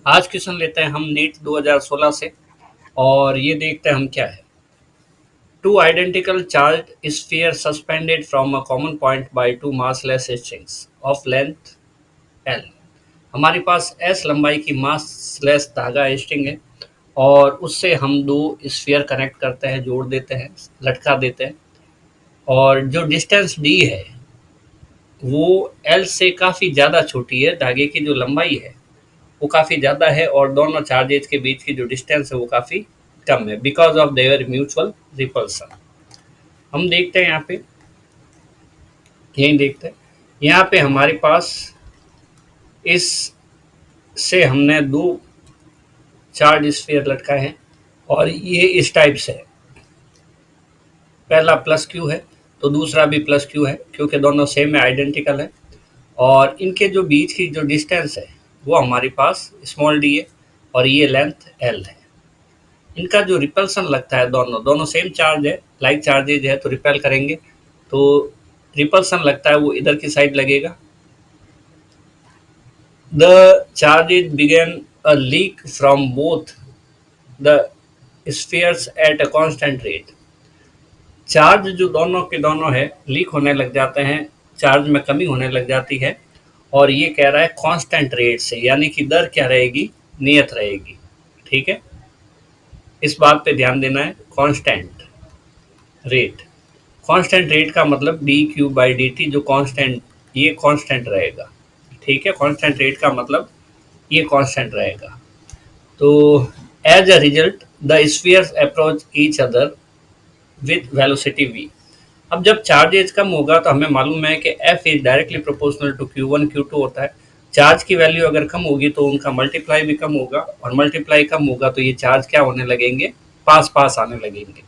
आज क्वेश्चन लेते हैं हम नीट 2016 से और ये देखते हैं हम क्या है। Two identical charge sphere suspended from a common point by two massless strings of length L. हमारे पास एस लंबाई की मासलेस धागा स्ट्रिंग है और उससे हम दो स्फीयर कनेक्ट करते हैं, जोड़ देते हैं, लटका देते हैं। और जो डिस्टेंस डी है वो एल से काफ़ी ज़्यादा छोटी है। धागे की जो लंबाई है वो काफ़ी ज़्यादा है और दोनों चार्जेज के बीच की जो डिस्टेंस है वो काफ़ी कम है because of their mutual repulsion. हम देखते हैं यहाँ पे, यही देखते हैं। यहाँ पे हमारे पास इस से हमने दो चार्ज स्फीयर लटकाए हैं और ये इस टाइप से है। पहला प्लस क्यू है तो दूसरा भी प्लस क्यू है क्योंकि दोनों सेम है, आइडेंटिकल है। और इनके जो बीच की जो डिस्टेंस है वो हमारे पास स्मॉल डी है और ये लेंथ एल है। इनका जो रिपल्सन लगता है, दोनों दोनों सेम चार्ज है, लाइक चार्जेज है तो रिपेल करेंगे, तो रिपल्सन लगता है वो इधर की साइड लगेगा। The charges begin a leak from both the spheres at a constant rate. Charge जो दोनों के दोनों है लीक होने लग जाते हैं, चार्ज में कमी होने लग जाती है। और ये कह रहा है कांस्टेंट रेट से, यानी कि दर क्या रहेगी, नियत रहेगी। ठीक है, इस बात पे ध्यान देना है। कांस्टेंट रेट, कांस्टेंट रेट का मतलब D q by d T, जो कांस्टेंट, ये कांस्टेंट रहेगा। ठीक है, कांस्टेंट रेट का मतलब ये कांस्टेंट रहेगा। तो as a result the spheres approach each other with velocity v। अब जब चार्जेज कम होगा तो हमें मालूम है कि f is directly proportional to q1 q2 होता है। चार्ज की वैल्यू अगर कम होगी तो उनका मल्टीप्लाई भी कम होगा और मल्टीप्लाई कम होगा तो ये चार्ज क्या होने लगेंगे, पास पास आने लगेंगे।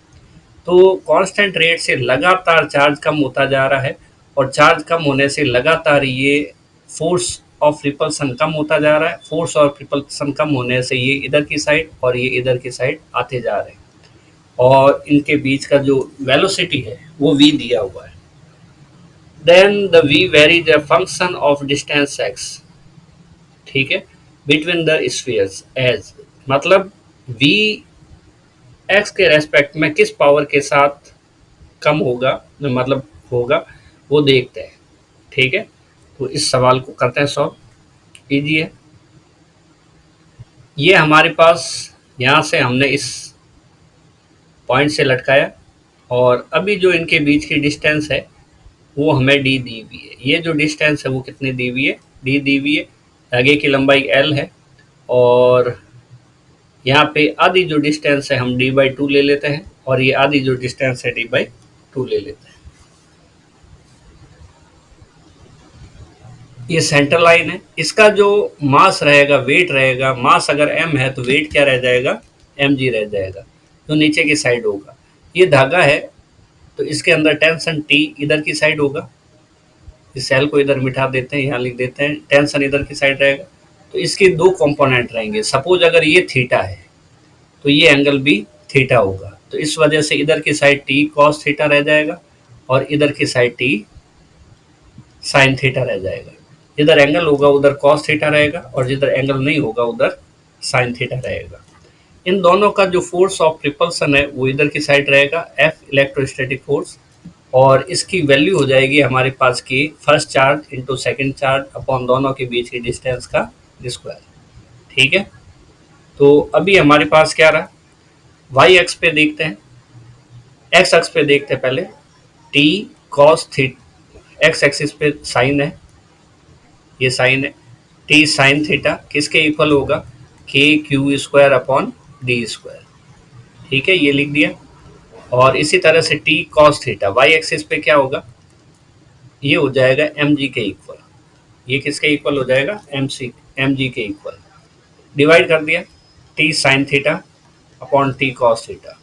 तो कांस्टेंट रेट से लगातार चार्ज कम होता जा रहा है और चार्ज कम होने से लगातार ये फोर्स ऑफ रिपल्सन कम होता जा रहा है। फोर्स ऑफ रिपल्सन कम होने से ये इधर की साइड और ये इधर की साइड आते जा रहे हैं और इनके बीच का जो वेलोसिटी है वो v दिया हुआ है। Then the v varies a function of distance x। ठीक है, बिटवीन द स्फीयर्स एज, मतलब v x के रेस्पेक्ट में किस पावर के साथ कम होगा, मतलब होगा, वो देखते हैं। ठीक है, तो इस सवाल को करते हैं सॉल्व। इजी है। ये हमारे पास यहाँ से हमने इस पॉइंट से लटकाया और अभी जो इनके बीच की डिस्टेंस है वो हमें डी दी हुई है। ये जो डिस्टेंस है वो कितनी दी हुई है, डी दी हुई है। धागे की लंबाई एल है और यहाँ पे आधी जो डिस्टेंस है हम डी बाई टू ले लेते हैं और ये आधी जो डिस्टेंस है डी बाई टू ले लेते हैं। ये सेंटर लाइन है। इसका जो मास रहेगा, वेट रहेगा, मास अगर m है तो वेट क्या रह जाएगा, mg रह जाएगा, जो नीचे की साइड होगा। ये धागा है तो इसके अंदर टेंशन T इधर की साइड होगा। इस सेल को इधर मिटा देते हैं, यहाँ लिख देते हैं, टेंशन इधर की साइड रहेगा। तो इसके दो कंपोनेंट रहेंगे। सपोज अगर ये थीटा है तो ये एंगल भी थीटा होगा, तो इस वजह से इधर की साइड टी कॉस थीटा रह जाएगा और इधर की साइड टी साइन थीटा रह जाएगा। जिधर एंगल होगा उधर कॉस थीटा रहेगा और जिधर एंगल नहीं होगा उधर साइन थीटा रहेगा। इन दोनों का जो फोर्स ऑफ रिपल्सन है वो इधर की साइड रहेगा, एफ इलेक्ट्रोस्टैटिक फोर्स, और इसकी वैल्यू हो जाएगी हमारे पास की first charge into second charge upon दोनों के बीच की डिस्टेंस का स्क्वायर। ठीक है, तो अभी हमारे पास क्या रहा, वाई एक्स पे देखते हैं, एक्स एक्स पे देखते हैं पहले। T cos theta, X axis पे साइन है, ये साइन है। टी साइन थीटा किसके इक्वल होगा, k q square upon d square. ठीक है, ये लिख दिया। और इसी तरह से T cos theta Y axis पे क्या होगा, ये हो जाएगा एम जी के इक्वल। ये किसके इक्वल हो जाएगा, एम जी के इक्वल। डिवाइड कर दिया, T sine theta upon T cos theta,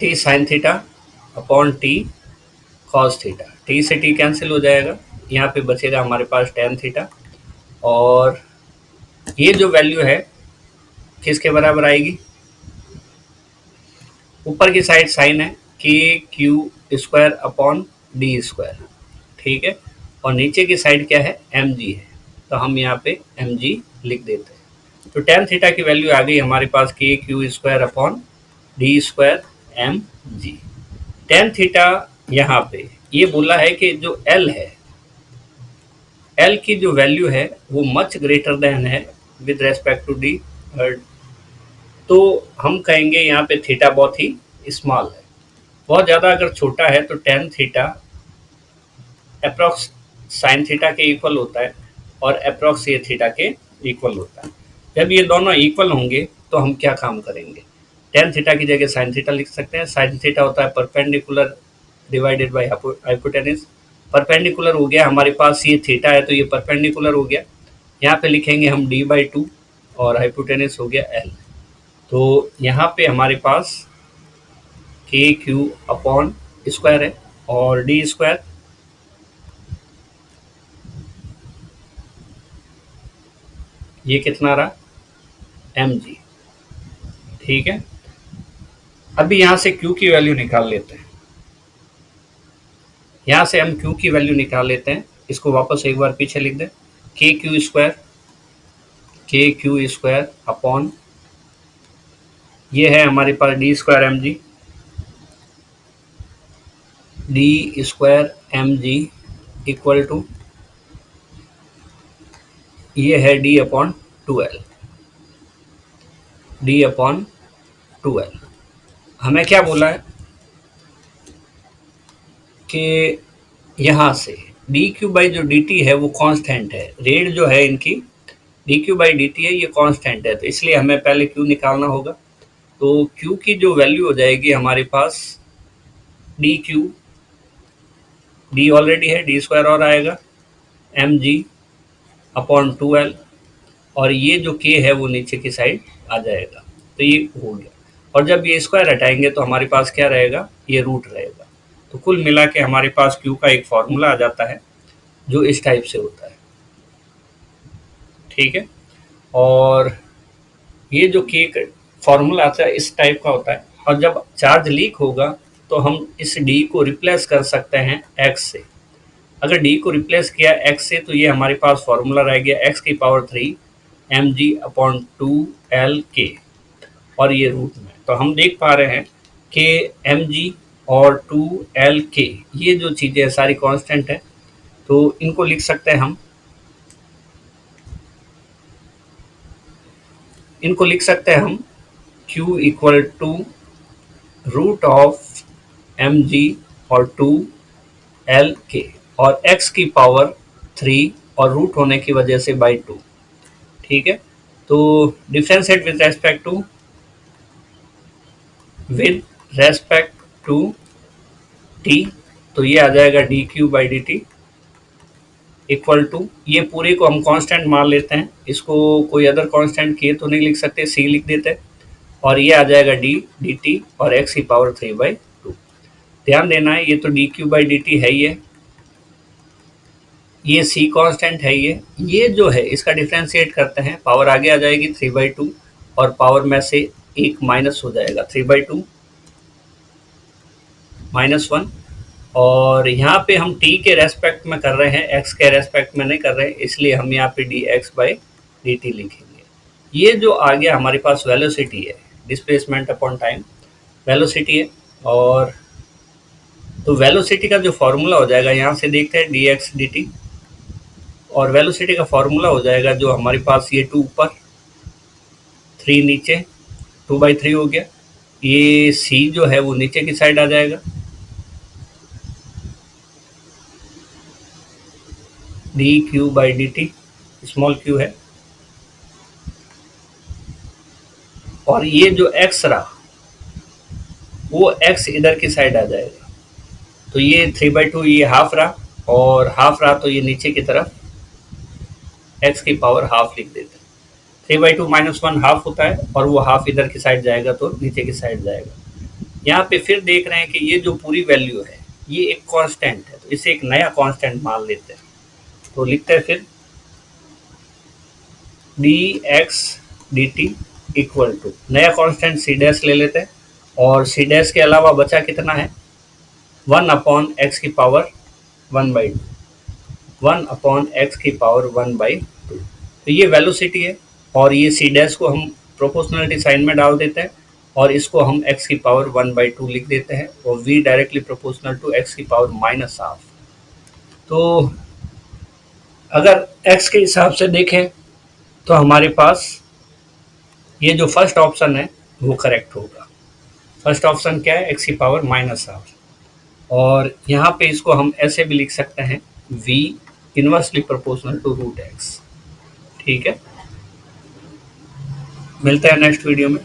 T sine theta upon T cos theta. T से टी कैंसिल हो जाएगा, यहाँ पे बचेगा हमारे पास टेन थीटा। और ये जो वैल्यू है किसके बराबर आएगी, ऊपर की साइड साइन है के q square upon d square. ठीक है, और नीचे की साइड क्या है, एम जी है, तो हम यहाँ पे mg लिख देते हैं। तो tan थीटा की वैल्यू आ गई हमारे पास k q square upon d square M g. tan theta यहाँ पे ये बोला है कि जो L है, L की जो वैल्यू है वो मच ग्रेटर देन है विद रेस्पेक्ट टू डी, तो हम कहेंगे यहाँ पे थीटा बहुत ही स्मॉल है। बहुत ज़्यादा अगर छोटा है तो tan theta approx sine theta के इक्वल होता है और अप्रॉक्स ये थीटा के इक्वल होता है। जब ये दोनों इक्वल होंगे तो हम क्या काम करेंगे, tan थीटा की जगह साइन थीटा लिख सकते हैं। साइन थीटा होता है perpendicular divided by hypotenuse. Perpendicular हो गया हमारे पास, ये थीटा है तो ये परपेंडिकुलर हो गया, यहाँ पे लिखेंगे हम d/2 और हाइपोटेनस हो गया l। तो यहाँ पे हमारे पास के क्यू अपॉन स्क्वायर है और डी स्क्वायर ये कितना रहा mg। ठीक है, अभी यहाँ से q की वैल्यू निकाल लेते हैं। यहाँ से हम q की वैल्यू निकाल लेते हैं, इसको वापस एक बार पीछे लिख दें, के क्यू स्क्वायर अपॉन ये है हमारे पास D square M G equal to ये है डी अपॉन 12। हमें क्या बोला है कि यहाँ से डी क्यू बाई जो डी टी है वो कांस्टेंट है, रेट जो है इनकी D q by d T है ये कांस्टेंट है, तो इसलिए हमें पहले क्यू निकालना होगा। तो क्यू की जो वैल्यू हो जाएगी हमारे पास डी क्यू, डी ऑलरेडी है, डी स्क्वायर और आएगा एम जी अपॉन 12 और ये जो के है वो नीचे की साइड आ जाएगा, तो ये हो गया। और जब ये स्क्वायर हटाएंगे तो हमारे पास क्या रहेगा, ये रूट रहेगा। तो कुल मिला के हमारे पास क्यू का एक फॉर्मूला आ जाता है जो इस टाइप से होता है। ठीक है, और ये जो के फॉर्मूला आता है इस टाइप का होता है, और जब चार्ज लीक होगा तो हम इस डी को रिप्लेस कर सकते हैं एक्स से। अगर डी को रिप्लेस किया एक्स से तो ये हमारे पास फॉर्मूला रह गया एक्स की पावर 3 एम जी अपॉन 2 के, और ये रूट में। तो हम देख पा रहे हैं कि एम जी और 2 के ये जो चीज़ें सारी कांस्टेंट है, तो इनको लिख सकते हैं हम, Q equal to root of m g और 2 के और x की पावर 3 और रूट होने की वजह से बाई 2। ठीक है, तो differentiate with respect to t, तो ये आ जाएगा d q by d t equal to, ये पूरे को हम कांस्टेंट मान लेते हैं, इसको कोई अदर कांस्टेंट के तो नहीं लिख सकते, c लिख देते हैं, और ये आ जाएगा डी डी टी और x की पावर 3/2। ध्यान देना है ये तो D q by d T है, ये c कांस्टेंट है, ये जो है इसका डिफ्रेंशिएट करते हैं, पावर आगे आ जाएगी 3/2 और पावर में से एक माइनस हो जाएगा 3/2 -1, और यहाँ पे हम t के रेस्पेक्ट में कर रहे हैं, x के रेस्पेक्ट में नहीं कर रहे हैं, इसलिए हम यहाँ पे dx बाई डी टी लिखेंगे। ये जो आ गया हमारे पास वेलोसिटी है, डिस्प्लेसमेंट अपॉन टाइम वेलोसिटी है, और तो वेलोसिटी का जो फॉर्मूला हो जाएगा यहाँ से देखते हैं dx dt, और वेलोसिटी का फॉर्मूला हो जाएगा जो हमारे पास ये 2 ऊपर 3 नीचे 2/3 हो गया, ये c जो है वो नीचे की साइड आ जाएगा, d q by d T small Q है, और ये जो x रहा वो x इधर की साइड आ जाएगा, तो ये 3/2 ये हाफ रहा, और हाफ रहा तो ये नीचे की तरफ x की पावर हाफ लिख देते हैं। 3/2 -1 हाफ होता है, और वो हाफ इधर की साइड जाएगा तो नीचे की साइड जाएगा। यहाँ पे फिर देख रहे हैं कि ये जो पूरी वैल्यू है ये एक कांस्टेंट है, तो इसे एक नया कांस्टेंट मान लेते हैं, तो लिखते हैं फिर dx dt इक्वल टू नया कांस्टेंट सी डैश ले लेते हैं, और सी डैश के अलावा बचा कितना है 1 अपॉन एक्स की पावर 1/2। 1/x की पावर 1/2। तो ये वेलोसिटी है और ये सी डैश को हम प्रोपोर्शनलिटी साइन में डाल देते हैं और इसको हम x की पावर 1/2 लिख देते हैं और v directly proportional to x की पावर -12। तो अगर x के हिसाब से देखें तो हमारे पास ये जो फर्स्ट ऑप्शन है वो करेक्ट होगा। फर्स्ट ऑप्शन क्या है, x की पावर -12। और यहाँ पे इसको हम ऐसे भी लिख सकते हैं v inversely proportional to √x। ठीक है, मिलते हैं नेक्स्ट वीडियो में।